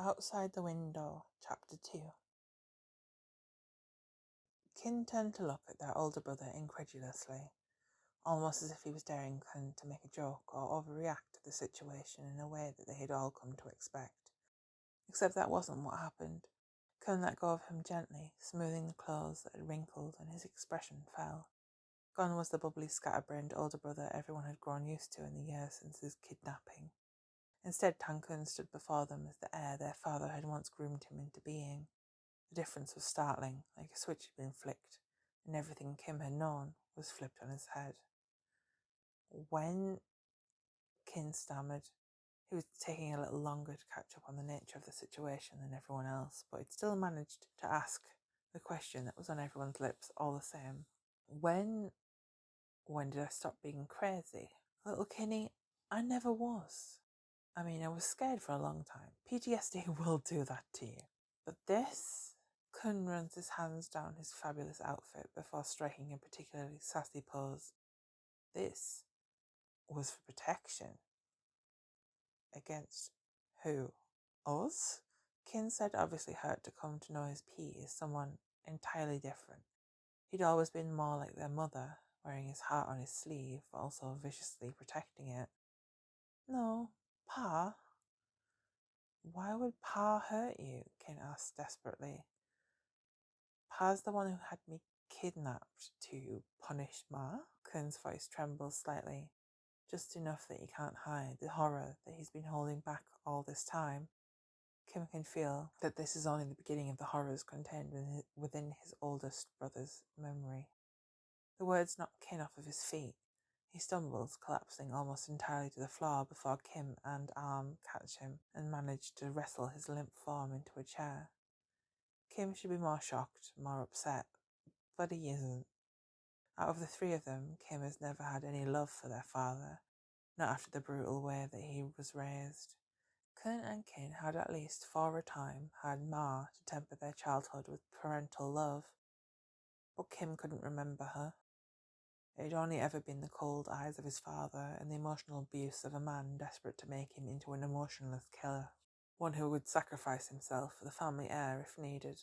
Outside the window, Chapter 2. Kinn turned to look at their older brother incredulously, almost as if he was daring Kinn to make a joke or overreact to the situation in a way that they had all come to expect. Except that wasn't what happened. Kinn let go of him gently, smoothing the clothes that had wrinkled, and his expression fell. Gone was the bubbly, scatterbrained older brother everyone had grown used to in the years since his kidnapping. Instead, Tankun stood before them as the heir their father had once groomed him into being. The difference was startling, like a switch had been flicked, and everything Kim had known was flipped on his head. When Kinn stammered, he was taking a little longer to catch up on the nature of the situation than everyone else, but he'd still managed to ask the question that was on everyone's lips all the same. When did I stop being crazy? Little Kinney, I never was. I mean, I was scared for a long time. PTSD will do that to you. But this... Kun runs his hands down his fabulous outfit before striking a particularly sassy pose. This was for protection. Against who? Us? Kinn said, obviously hurt to come to know his P as someone entirely different. He'd always been more like their mother, wearing his heart on his sleeve, but also viciously protecting it. No, Pa. Why would Pa hurt you? Kinn asked desperately. Pa's the one who had me kidnapped to punish Ma? Kinn's voice trembles slightly, just enough that he can't hide the horror that he's been holding back all this time. Kim can feel that this is only the beginning of the horrors contained within his oldest brother's memory. The words knock Kinn off of his feet. He stumbles, collapsing almost entirely to the floor before Kim and Arm catch him and manage to wrestle his limp form into a chair. Kim should be more shocked, more upset, but he isn't. Out of the three of them, Kim has never had any love for their father, not after the brutal way that he was raised. Kun and Kinn had at least for a time had Ma to temper their childhood with parental love, but Kim couldn't remember her. It had only ever been the cold eyes of his father and the emotional abuse of a man desperate to make him into an emotionless killer. One who would sacrifice himself for the family heir if needed.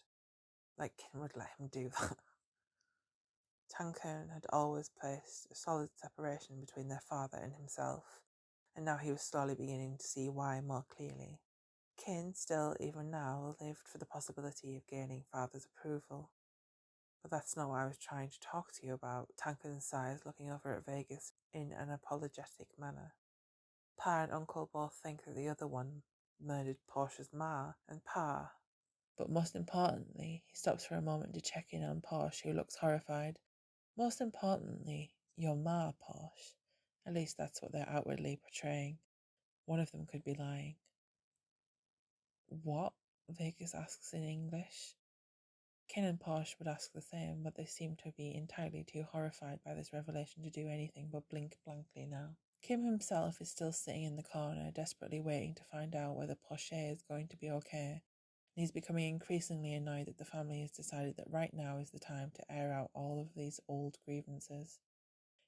Like Kinn would let him do that. Tankun had always placed a solid separation between their father and himself, and now he was slowly beginning to see why more clearly. Kinn still, even now, lived for the possibility of gaining father's approval. But that's not what I was trying to talk to you about, Tankun sighs, looking over at Vegas in an apologetic manner. Pa and Uncle both think that the other one murdered Porsche's ma, and Pa. But most importantly, he stops for a moment to check in on Porsche, who looks horrified. Most importantly, your ma, Porsche. At least that's what they're outwardly portraying. One of them could be lying. What? Vegas asks in English. Kinn and Porsche would ask the same, but they seem to be entirely too horrified by this revelation to do anything but blink blankly now. Kim himself is still sitting in the corner, desperately waiting to find out whether Porsche is going to be okay, and he's becoming increasingly annoyed that the family has decided that right now is the time to air out all of these old grievances.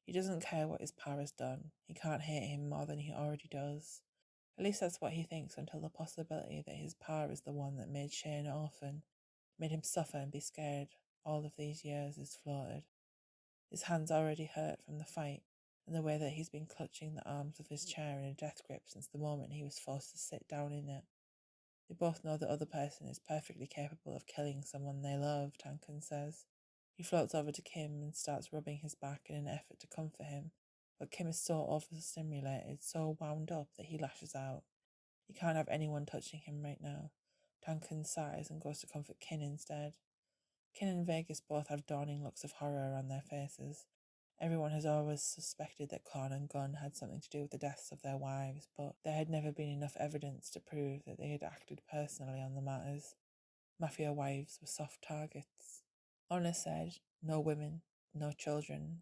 He doesn't care what his pa has done. He can't hate him more than he already does. At least that's what he thinks until the possibility that his pa is the one that made Chay an orphan, made him suffer and be scared all of these years is floated. His hands already hurt from the fight, and the way that he's been clutching the arms of his chair in a death grip since the moment he was forced to sit down in it. They both know the other person is perfectly capable of killing someone they love, Tankun says. He floats over to Kim and starts rubbing his back in an effort to comfort him, but Kim is so overstimulated, so wound up that he lashes out. He can't have anyone touching him right now. Tankun sighs and goes to comfort Kinn instead. Kinn and Vegas both have dawning looks of horror on their faces. Everyone has always suspected that Con and Gunn had something to do with the deaths of their wives, but there had never been enough evidence to prove that they had acted personally on the matters. Mafia wives were soft targets. Honor said, no women, no children.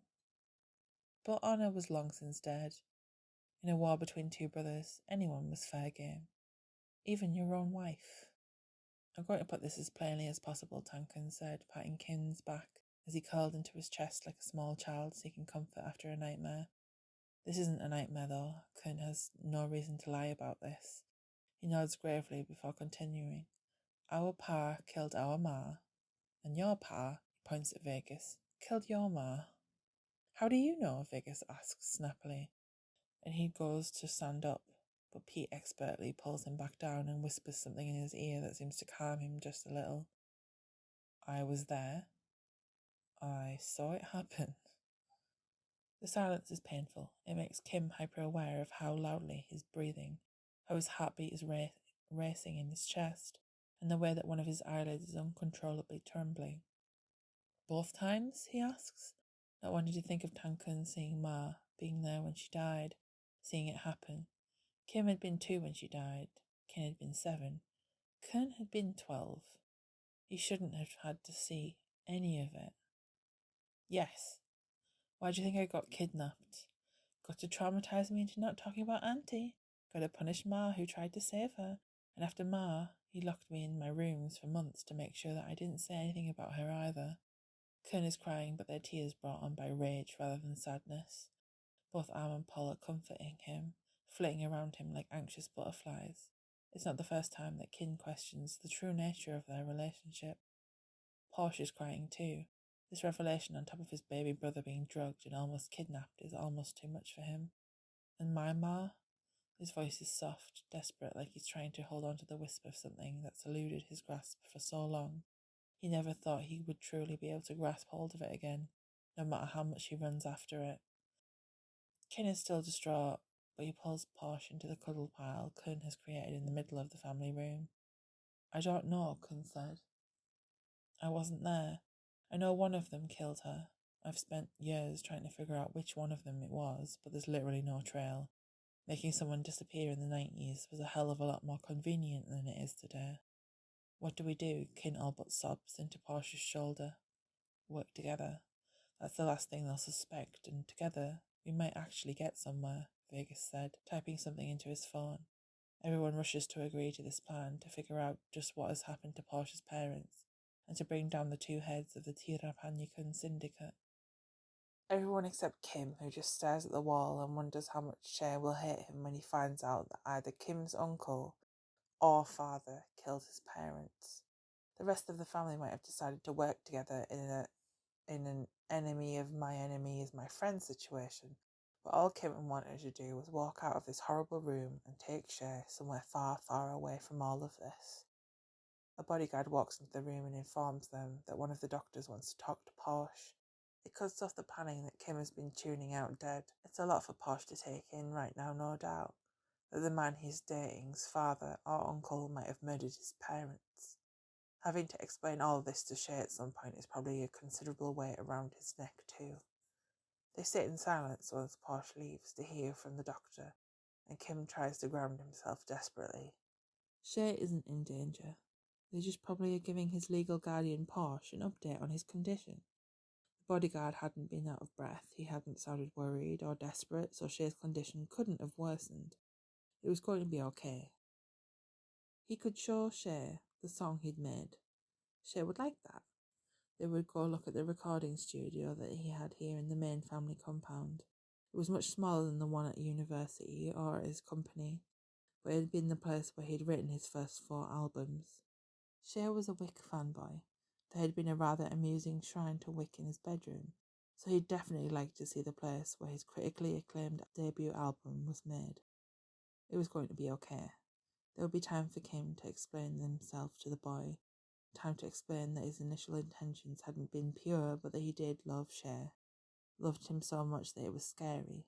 But Honor was long since dead. In a war between two brothers, anyone was fair game. Even your own wife. I'm going to put this as plainly as possible, Tankun said, patting Kinn's back as he curled into his chest like a small child seeking comfort after a nightmare. This isn't a nightmare though. Kinn has no reason to lie about this. He nods gravely before continuing. Our pa killed our ma, and your pa, he points at Vegas, killed your ma. How do you know? Vegas asks snappily, and he goes to stand up, but Pete expertly pulls him back down and whispers something in his ear that seems to calm him just a little. I was there. I saw it happen. The silence is painful. It makes Kim hyper-aware of how loudly he's breathing, how his heartbeat is racing in his chest, and the way that one of his eyelids is uncontrollably trembling. Both times? He asks, not wanting to think of Tankan seeing Ma, being there when she died, seeing it happen. Kim had been 2 when she died. Ken had been 7. Kun had been 12. He shouldn't have had to see any of it. Yes. Why do you think I got kidnapped? Got to traumatize me into not talking about Auntie. Got to punish Ma, who tried to save her. And after Ma, he locked me in my rooms for months to make sure that I didn't say anything about her either. Kun is crying, but their tears brought on by rage rather than sadness. Both Am and Paul are comforting him, flitting around him like anxious butterflies. It's not the first time that Kin questions the true nature of their relationship. Porsche is crying too. This revelation on top of his baby brother being drugged and almost kidnapped is almost too much for him. And my ma? His voice is soft, desperate, like he's trying to hold on to the wisp of something that's eluded his grasp for so long. He never thought he would truly be able to grasp hold of it again, no matter how much he runs after it. Kin is still distraught, but he pulls Porsche into the cuddle pile Kun has created in the middle of the family room. I don't know, Kun said. I wasn't there. I know one of them killed her. I've spent years trying to figure out which one of them it was, but there's literally no trail. Making someone disappear in the 90s was a hell of a lot more convenient than it is today. What do we do? Kin all but sobs into Porsche's shoulder. Work together. That's the last thing they'll suspect, and together we might actually get somewhere, Vegas said, typing something into his phone. Everyone rushes to agree to this plan to figure out just what has happened to Porsche's parents and to bring down the 2 heads of the Tirapanyakun syndicate. Everyone except Kim, who just stares at the wall and wonders how much Chay will hate him when he finds out that either Kim's uncle or father killed his parents. The rest of the family might have decided to work together in an enemy of my enemy is my friend situation, but all Kim wanted to do was walk out of this horrible room and take Chay somewhere far, far away from all of this. A bodyguard walks into the room and informs them that one of the doctors wants to talk to Porsche. It cuts off the panning that Kim has been tuning out dead. It's a lot for Porsche to take in right now, no doubt, that the man he's dating's father or uncle might have murdered his parents. Having to explain all this to Chay at some point is probably a considerable weight around his neck too. They sit in silence once Porsche leaves to hear from the doctor, and Kim tries to ground himself desperately. Chay isn't in danger. They just probably are giving his legal guardian Porsche an update on his condition. The bodyguard hadn't been out of breath, he hadn't sounded worried or desperate, so Shay's condition couldn't have worsened. It was going to be okay. He could show Chay the song he'd made. Chay would like that. They would go look at the recording studio that he had here in the main family compound. It was much smaller than the one at university or at his company, but it had been the place where he'd written his first 4 albums. Chay was a Wick fanboy. There had been a rather amusing shrine to Wick in his bedroom, so he'd definitely like to see the place where his critically acclaimed debut album was made. It was going to be okay. There would be time for Kim to explain himself to the boy, time to explain that his initial intentions hadn't been pure, but that he did love Chay. Loved him so much that it was scary.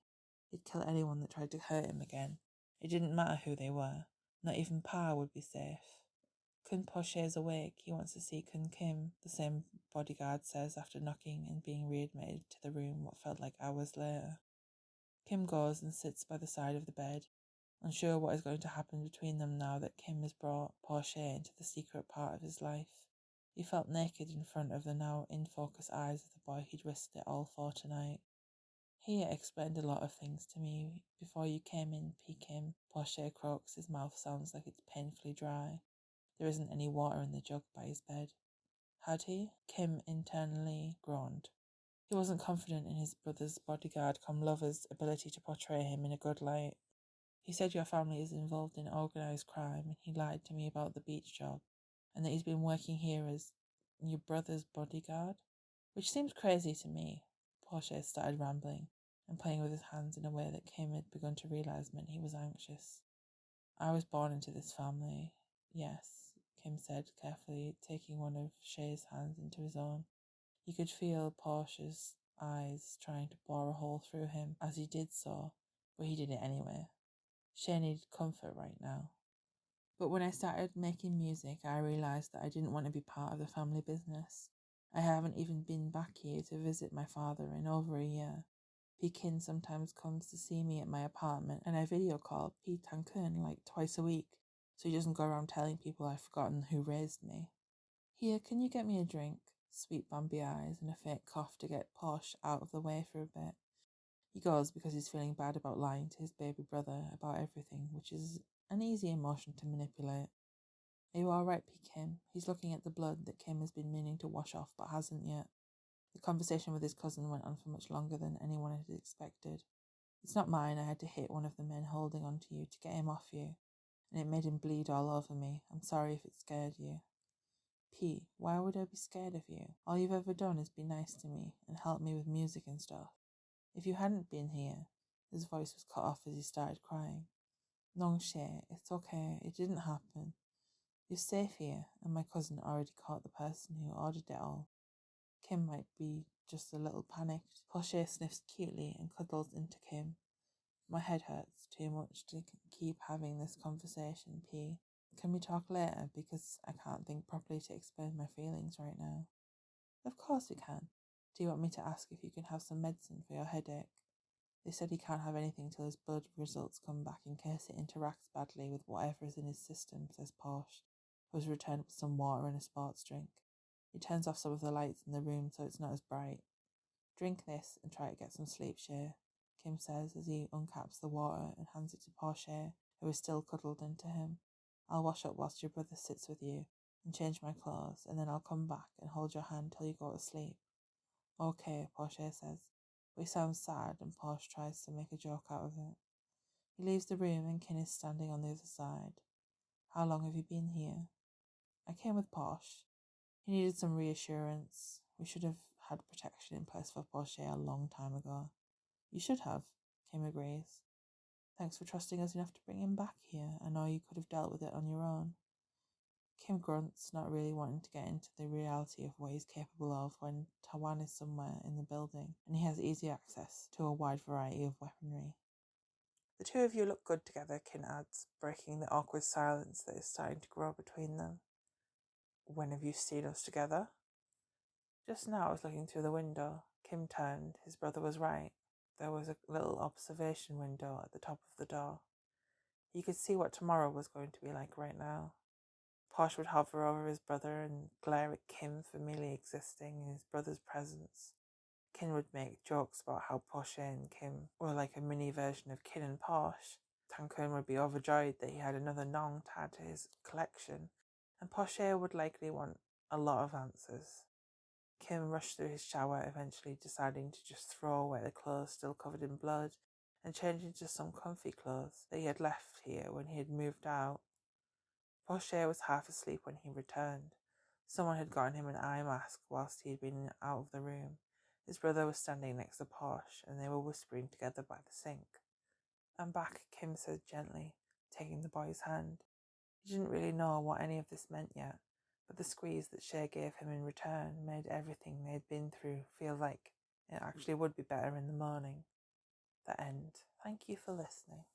He'd kill anyone that tried to hurt him again. It didn't matter who they were. Not even Pa would be safe. KinnPorsche is awake. He wants to see Kun Kim, the same bodyguard says after knocking and being readmitted to the room what felt like hours later. Kim goes and sits by the side of the bed, unsure what is going to happen between them now that Kim has brought Porsche into the secret part of his life. He felt naked in front of the now in-focus eyes of the boy he'd risked it all for tonight. He explained a lot of things to me before you came in, P. Kim. Porsche croaks, his mouth sounds like it's painfully dry. There isn't any water in the jug by his bed. Had he? Kim internally groaned. He wasn't confident in his brother's bodyguard come lover's ability to portray him in a good light. He said your family is involved in organised crime and he lied to me about the beach job and that he's been working here as your brother's bodyguard, which seems crazy to me. Porsche started rambling and playing with his hands in a way that Kim had begun to realise meant he was anxious. I was born into this family. Yes, Kim said carefully, taking one of Chay's hands into his own. He could feel Porsche's eyes trying to bore a hole through him as he did so, but he did it anyway. Chay needed comfort right now. But when I started making music, I realised that I didn't want to be part of the family business. I haven't even been back here to visit my father in over a year. Kin sometimes comes to see me at my apartment and I video call Tankun like twice a week so he doesn't go around telling people I've forgotten who raised me. Here, can you get me a drink? Sweet Bambi eyes and a fake cough to get Posh out of the way for a bit. He goes because he's feeling bad about lying to his baby brother about everything, which is an easy emotion to manipulate. Are you alright, Kim? He's looking at the blood that Kim has been meaning to wash off but hasn't yet. The conversation with his cousin went on for much longer than anyone had expected. It's not mine. I had to hit one of the men holding onto you to get him off you, and it made him bleed all over me. I'm sorry if it scared you. P, why would I be scared of you? All you've ever done is be nice to me and help me with music and stuff. If you hadn't been here, his voice was cut off as he started crying. No, Chay, it's okay. It didn't happen. You're safe here, and my cousin already caught the person who ordered it all. Kim might be just a little panicked. Porsche sniffs cutely and cuddles into Kim. My head hurts too much to keep having this conversation, P. Can we talk later? Because I can't think properly to explain my feelings right now. Of course we can. Do you want me to ask if you can have some medicine for your headache? They said he can't have anything till his blood results come back in case it interacts badly with whatever is in his system, says Porsche, who has returned with some water and a sports drink. He turns off some of the lights in the room so it's not as bright. Drink this and try to get some sleep, Chay, Kim says as he uncaps the water and hands it to Porsche, who is still cuddled into him. I'll wash up whilst your brother sits with you and change my clothes, and then I'll come back and hold your hand till you go to sleep. Okay, Porsche says, but he sounds sad and Porsche tries to make a joke out of it. He leaves the room and Kin is standing on the other side. How long have you been here? I came with Porsche. He needed some reassurance. We should have had protection in place for Porsche a long time ago. You should have, Kim agrees. Thanks for trusting us enough to bring him back here. I know you could have dealt with it on your own. Kim grunts, not really wanting to get into the reality of what he's capable of when Tawan is somewhere in the building and he has easy access to a wide variety of weaponry. The two of you look good together, Kin adds, breaking the awkward silence that is starting to grow between them. When have you seen us together? Just now I was looking through the window. Kim turned. His brother was right. There was a little observation window at the top of the door. He could see what tomorrow was going to be like right now. Posh would hover over his brother and glare at Kim for merely existing in his brother's presence. Kin would make jokes about how Porsche and Kim were like a mini version of Kin and Porsche. Tankun would be overjoyed that he had another Nong to add to his collection, and Porsche would likely want a lot of answers. Kim rushed through his shower, eventually deciding to just throw away the clothes still covered in blood and change into some comfy clothes that he had left here when he had moved out. Porsche was half asleep when he returned. Someone had gotten him an eye mask whilst he had been out of the room. His brother was standing next to Porsche and they were whispering together by the sink. I'm back, Kim said gently, taking the boy's hand. He didn't really know what any of this meant yet, but the squeeze that Chay gave him in return made everything they had been through feel like it actually would be better in the morning. The end. Thank you for listening.